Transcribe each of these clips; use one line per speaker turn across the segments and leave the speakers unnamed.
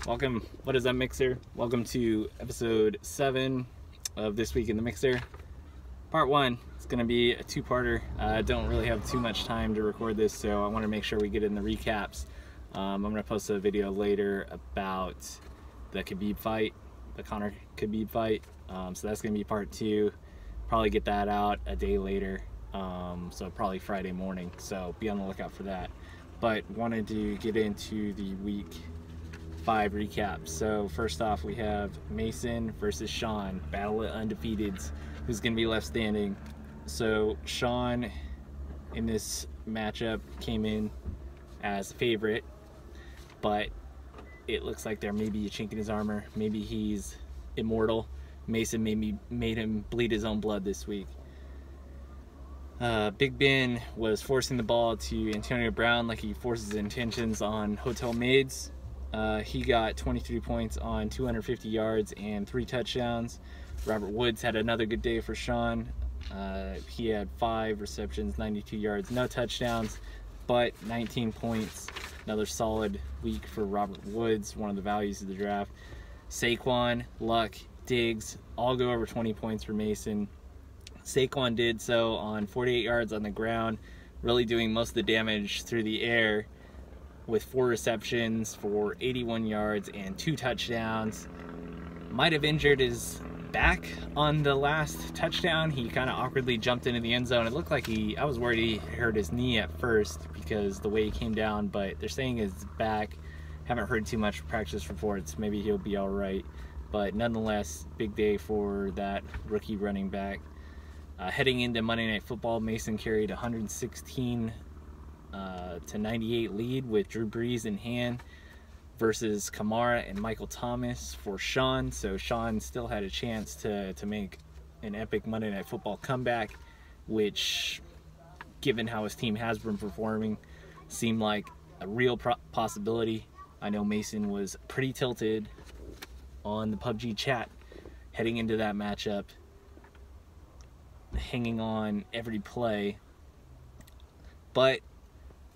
Welcome. What is up, Mixer? Welcome to episode 7 of This Week in the Mixer. Part 1. It's going to be a two-parter. I don't really have too much time to record this, so I want to make sure we get in the recaps. I'm going to post a video later about the Khabib fight, the Conor Khabib fight. So that's going to be part 2. Probably get that out a day later, so probably Friday morning. So be on the lookout for that. But wanted to get into the week 5 recap. So first off, we have Mason versus Sean, battle of undefeateds, who's going to be left standing. So Sean in this matchup came in as a favorite, but it looks like there may be a chink in his armor. Maybe he's immortal. Mason made him bleed his own blood this week. Big Ben was forcing the ball to Antonio Brown like he forces intentions on hotel maids. He got 23 points on 250 yards and 3 touchdowns. Robert Woods had another good day for Sean. He had 5 receptions, 92 yards, no touchdowns, but 19 points. Another solid week for Robert Woods, one of the values of the draft. Saquon, Luck, Diggs all go over 20 points for Mason. Saquon did so on 48 yards on the ground, really doing most of the damage through the air, with 4 receptions for 81 yards and 2 touchdowns. Might have injured his back on the last touchdown. He kind of awkwardly jumped into the end zone. It looked like I was worried he hurt his knee at first because the way he came down, but they're saying his back. Haven't heard too much practice reports. Maybe he'll be all right. But nonetheless, big day for that rookie running back. Heading into Monday Night Football, Mason carried 116 to 98 lead with Drew Brees in hand versus Kamara and Michael Thomas for Sean. So Sean still had a chance to make an epic Monday Night Football comeback, which, given how his team has been performing, seemed like a real possibility. I know Mason was pretty tilted on the PUBG chat heading into that matchup, hanging on every play, but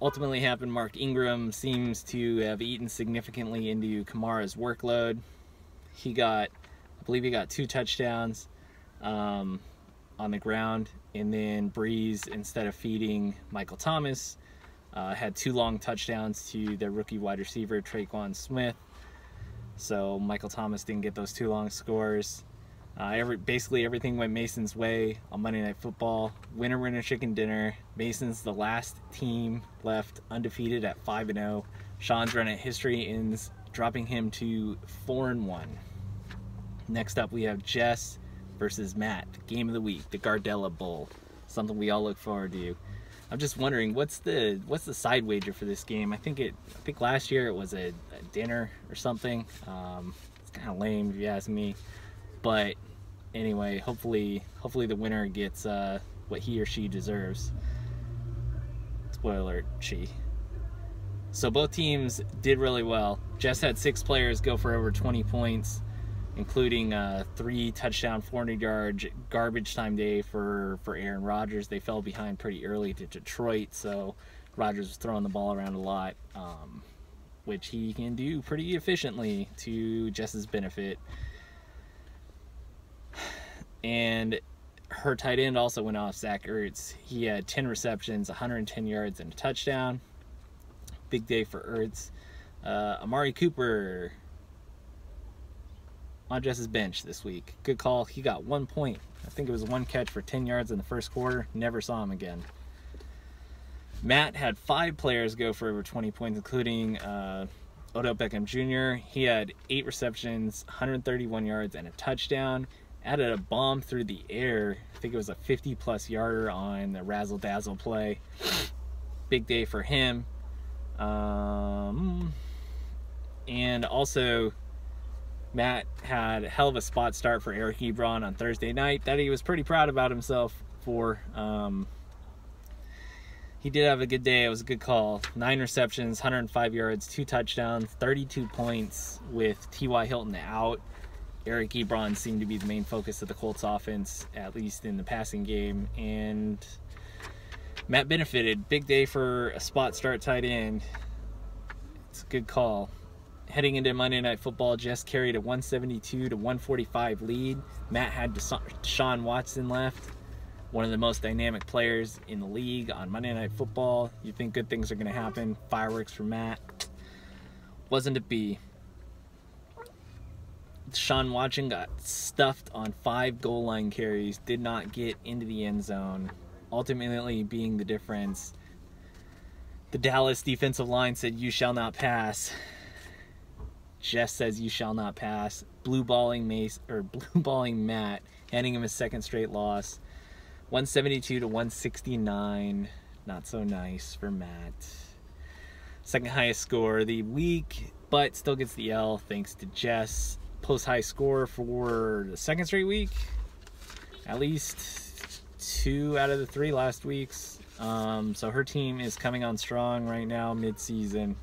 ultimately happened. Mark Ingram seems to have eaten significantly into Kamara's workload. I believe he got 2 touchdowns on the ground, and then Brees, instead of feeding Michael Thomas, had 2 long touchdowns to their rookie wide receiver Traquan Smith. So Michael Thomas didn't get those 2 long scores. Basically everything went Mason's way on Monday Night Football. Winner, winner, chicken dinner. Mason's the last team left undefeated at 5-0. Sean's run at history ends, dropping him to 4-1. Next up, we have Jess versus Matt. Game of the week, the Gardella Bowl. Something we all look forward to. I'm just wondering, what's the side wager for this game? I think last year it was a dinner or something. It's kind of lame if you ask me. But anyway, hopefully the winner gets what he or she deserves. Spoiler alert, she. So both teams did really well. Jess had 6 players go for over 20 points, including 3 touchdown, 400-yard garbage time day for Aaron Rodgers. They fell behind pretty early to Detroit, so Rodgers was throwing the ball around a lot, which he can do pretty efficiently to Jess's benefit. And her tight end also went off, Zach Ertz. He had 10 receptions, 110 yards, and a touchdown. Big day for Ertz. Amari Cooper on Jess's bench this week. Good call. He got 1 point. I think it was 1 catch for 10 yards in the first quarter. Never saw him again. Matt had 5 players go for over 20 points, including Odell Beckham Jr. He had 8 receptions, 131 yards, and a touchdown. Added a bomb through the air. I think it was a 50-plus yarder on the razzle dazzle play. Big day for him. And also, Matt had a hell of a spot start for Eric Ebron on Thursday night that he was pretty proud about himself for. He did have a good day. It was a good call. 9 receptions, 105 yards, 2 touchdowns, 32 points with T.Y. Hilton out. Eric Ebron seemed to be the main focus of the Colts offense, at least in the passing game, and Matt benefited. Big day for a spot start tight end. It's a good call. Heading into Monday Night Football, Jess carried a 172 to 145 lead. Matt had Deshaun Watson left, one of the most dynamic players in the league on Monday Night Football. You think good things are going to happen. Fireworks for Matt. Wasn't to be. Deshaun Watson got stuffed on 5 goal line carries, did not get into the end zone, ultimately being the difference. The Dallas defensive line said, "You shall not pass." Jess says, "You shall not pass." Blue balling Matt, handing him his second straight loss. 172 to 169. Not so nice for Matt. Second highest score of the week, but still gets the L thanks to Jess. Post high score for the second straight week. At least 2 out of the 3 last weeks. So her team is coming on strong right now, mid-season.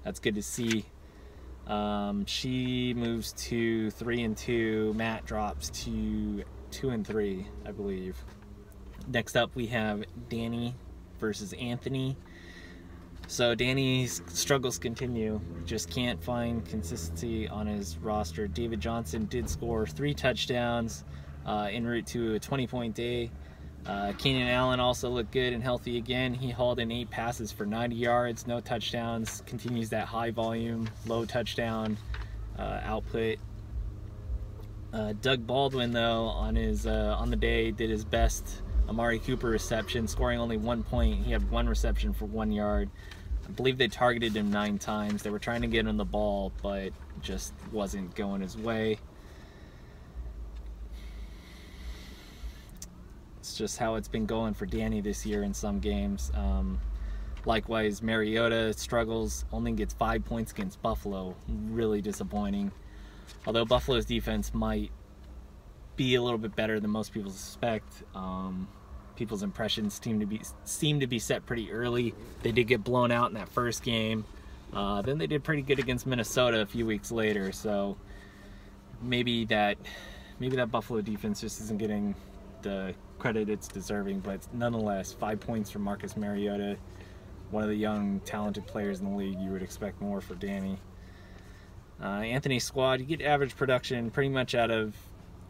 That's good to see. She moves to 3-2. Matt drops to 2-3, I believe. Next up, we have Danny versus Anthony. So Danny's struggles continue. Just can't find consistency on his roster. David Johnson did score 3 touchdowns en route to a 20-point day. Keenan Allen also looked good and healthy again. He hauled in 8 passes for 90 yards, no touchdowns. Continues that high volume, low touchdown output. Doug Baldwin, though, on the day did his best Amari Cooper reception, scoring only 1 point. He had 1 reception for 1 yard. I believe they targeted him 9 times. They were trying to get him the ball, but just wasn't going his way. It's just how it's been going for Danny this year in some games. Likewise, Mariota struggles, only gets 5 points against Buffalo. Really disappointing. Although Buffalo's defense might be a little bit better than most people suspect. People's impressions seem to be set pretty early. They did get blown out in that first game. Then they did pretty good against Minnesota a few weeks later. So maybe that Buffalo defense just isn't getting the credit it's deserving. But nonetheless, 5 points for Marcus Mariota, one of the young, talented players in the league. You would expect more for Danny. Anthony's squad, you get average production pretty much out of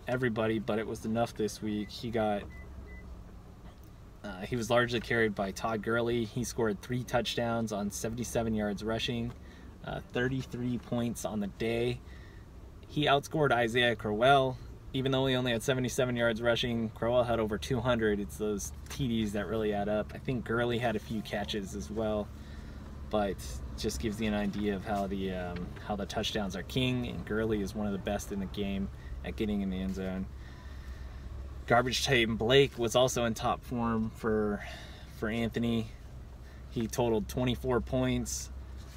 everybody, but it was enough this week. He was largely carried by Todd Gurley. He scored 3 touchdowns on 77 yards rushing, 33 points on the day. He outscored Isaiah Crowell. Even though he only had 77 yards rushing, Crowell had over 200. It's those TDs that really add up. I think Gurley had a few catches as well, but just gives you an idea of how the touchdowns are king, and Gurley is one of the best in the game at getting in the end zone. Garbage Time Blake was also in top form for Anthony. He totaled 24 points,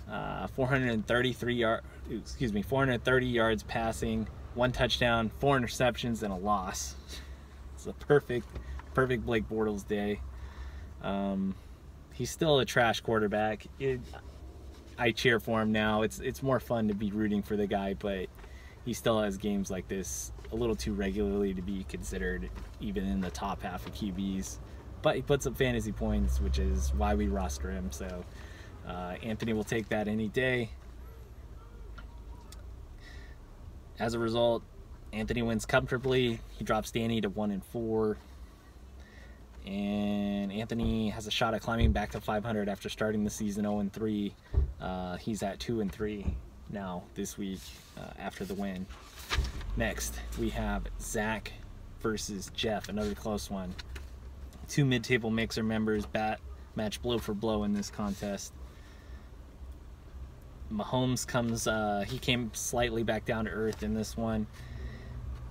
430 yards passing, 1 touchdown, 4 interceptions, and a loss. It's a perfect Blake Bortles day. He's still a trash quarterback. I cheer for him now. It's more fun to be rooting for the guy, but he still has games like this a little too regularly to be considered even in the top half of QBs. But he puts up fantasy points, which is why we roster him. So Anthony will take that any day. As a result, Anthony wins comfortably. He drops Danny to 1-4. And Anthony has a shot at climbing back to 500 after starting the season 0-3. He's at 2-3 now this week after the win. Next, we have Zach versus Jeff, another close one. 2 mid-table mixer members match blow for blow in this contest. Mahomes he came slightly back down to earth in this one.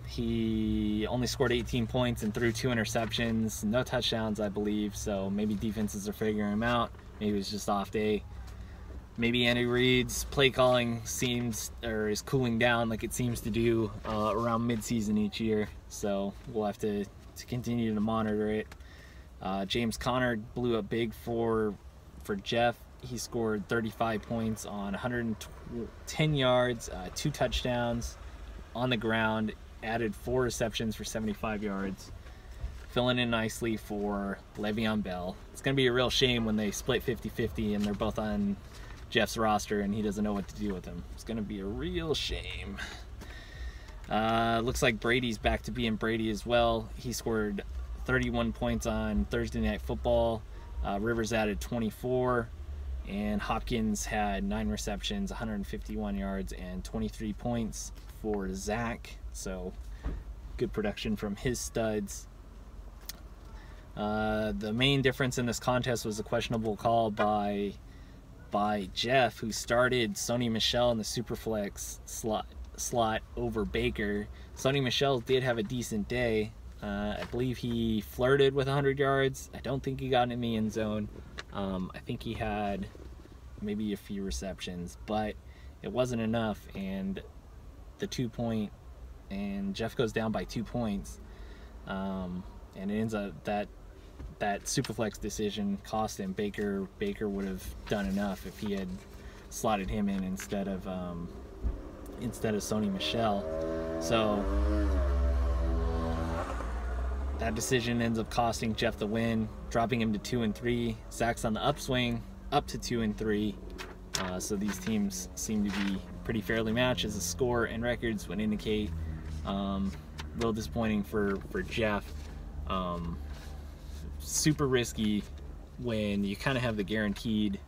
He only scored 18 points and threw 2 interceptions, no touchdowns, I believe. So maybe defenses are figuring him out. Maybe it's just off day. Maybe Andy Reid's play calling is cooling down like it seems to do around midseason each year. So we'll have to continue to monitor it. James Conner blew up big for Jeff. He scored 35 points on 110 yards, 2 touchdowns on the ground, added 4 receptions for 75 yards. Filling in nicely for Le'Veon Bell. It's going to be a real shame when they split 50-50 and they're both on Jeff's roster and he doesn't know what to do with him. It's going to be a real shame. Looks like Brady's back to being Brady as well. He scored 31 points on Thursday Night Football. Rivers added 24. And Hopkins had 9 receptions, 151 yards, and 23 points for Zach. So good production from his studs. The main difference in this contest was a questionable call by Jeff, who started Sony Michel in the Superflex slot over Baker. Sony Michel did have a decent day. I believe he flirted with 100 yards. I don't think he got in the end zone. I think he had maybe a few receptions, but it wasn't enough, and the 2-point, and Jeff goes down by 2 points, and it ends up that Superflex decision cost him. Baker would have done enough if he had slotted him in instead of Sony Michel. So that decision ends up costing Jeff the win, dropping him to 2-3. Zach's on the upswing, up to 2-3. So these teams seem to be pretty fairly matched, as the score and records would indicate. Real disappointing for Jeff. Super risky when you kind of have the guaranteed,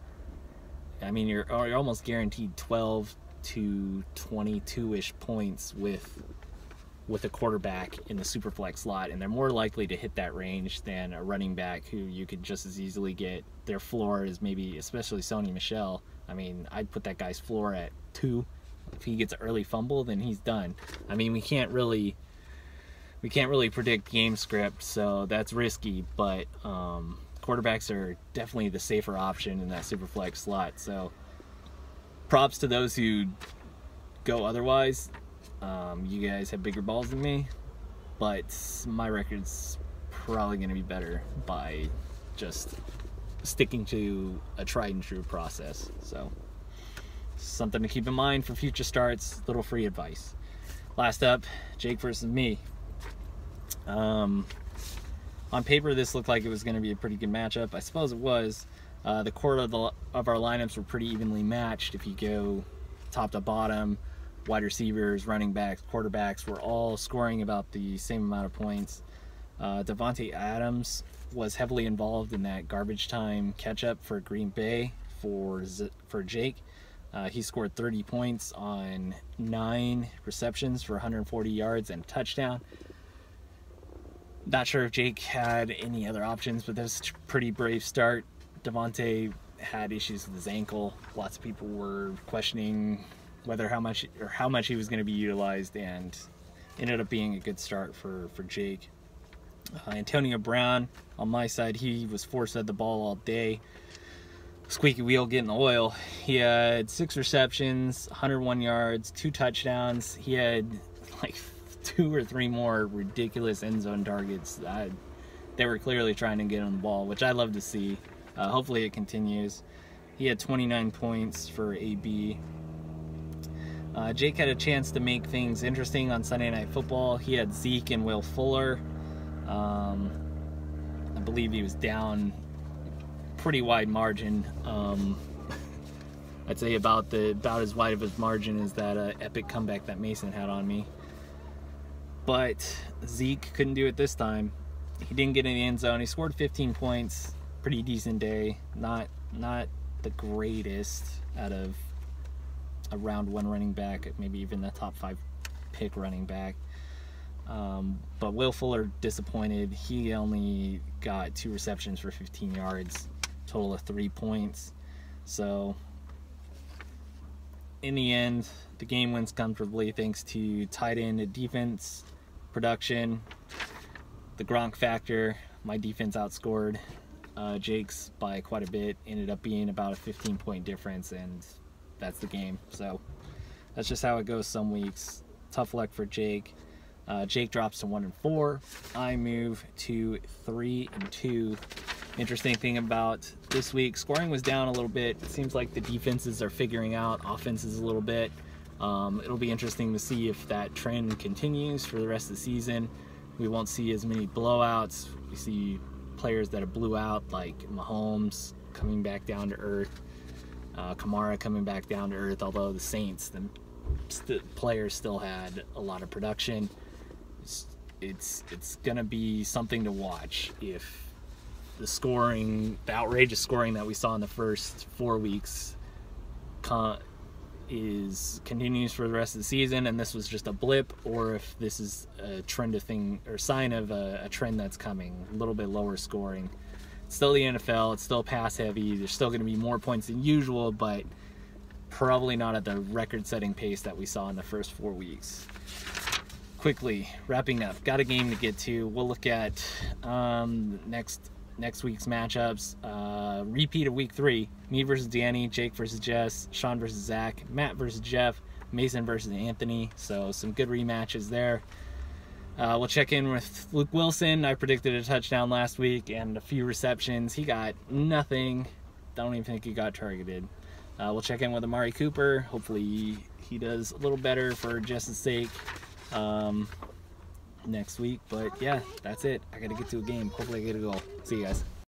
I mean, you're almost guaranteed 12 to 22-ish points with a quarterback in the Superflex slot, and they're more likely to hit that range than a running back who you could just as easily get. Their floor is maybe, especially Sony Michel, I mean, I'd put that guy's floor at 2. If he gets an early fumble, then he's done. I mean, we can't really predict game script, so that's risky, but quarterbacks are definitely the safer option in that Superflex slot. So props to those who go otherwise. You guys have bigger balls than me, but my record's probably going to be better by just sticking to a tried and true process. So something to keep in mind for future starts. Little free advice. Last up, Jake versus me. On paper, this looked like it was going to be a pretty good matchup. I suppose it was. The core of our lineups were pretty evenly matched. If you go top to bottom, wide receivers, running backs, quarterbacks were all scoring about the same amount of points. Devontae Adams was heavily involved in that garbage time catch-up for Green Bay for Jake. He scored 30 points on 9 receptions for 140 yards and a touchdown. Not sure if Jake had any other options, but that was a pretty brave start. Devontae had issues with his ankle. Lots of people were questioning whether how much he was going to be utilized, and ended up being a good start for Jake. Antonio Brown, on my side, he was force-fed the ball all day. Squeaky wheel getting the oil. He had 6 receptions, 101 yards, 2 touchdowns. He had like 2 or 3 more ridiculous end zone targets. They were clearly trying to get on the ball, which I love to see. Hopefully it continues. He had 29 points for AB. Jake had a chance to make things interesting on Sunday Night Football. He had Zeke and Will Fuller. I believe he was down pretty wide margin. I'd say about as wide of a margin as that epic comeback that Mason had on me. But Zeke couldn't do it this time. He didn't get in the end zone. He scored 15 points. Pretty decent day. Not the greatest out of a round 1 running back, maybe even the top 5 pick running back. But Will Fuller disappointed. He only got 2 receptions for 15 yards, total of 3 points. So in the end, the game wins comfortably thanks to tight end defense, production, the Gronk factor. My defense outscored Jake's by quite a bit. Ended up being about a 15-point difference, and that's the game. So that's just how it goes some weeks. Tough luck for Jake. Jake drops to 1-4. I move to 3-2. Interesting thing about this week, scoring was down a little bit. It seems like the defenses are figuring out offenses a little bit. It'll be interesting to see if that trend continues for the rest of the season. We won't see as many blowouts. We see players that are blew out, like Mahomes, coming back down to earth. Kamara coming back down to earth, although the Saints, the players still had a lot of production. It's going to be something to watch if the outrageous scoring that we saw in the first 4 weeks continues for the rest of the season, and this was just a blip, or if this is a sign of a trend that's coming, a little bit lower scoring. It's still the NFL, it's still pass heavy, there's still going to be more points than usual, but probably not at the record-setting pace that we saw in the first 4 weeks. Quickly, wrapping up, got a game to get to. We'll look at next week's matchups. Repeat of week 3, me versus Danny, Jake versus Jess, Sean versus Zach, Matt versus Jeff, Mason versus Anthony. So some good rematches there. We'll check in with Luke Wilson. I predicted a touchdown last week and a few receptions. He got nothing. Don't even think he got targeted. We'll check in with Amari Cooper. Hopefully he does a little better for Jess's sake next week. But yeah, that's it. I gotta get to a game. Hopefully I get a goal. See you guys.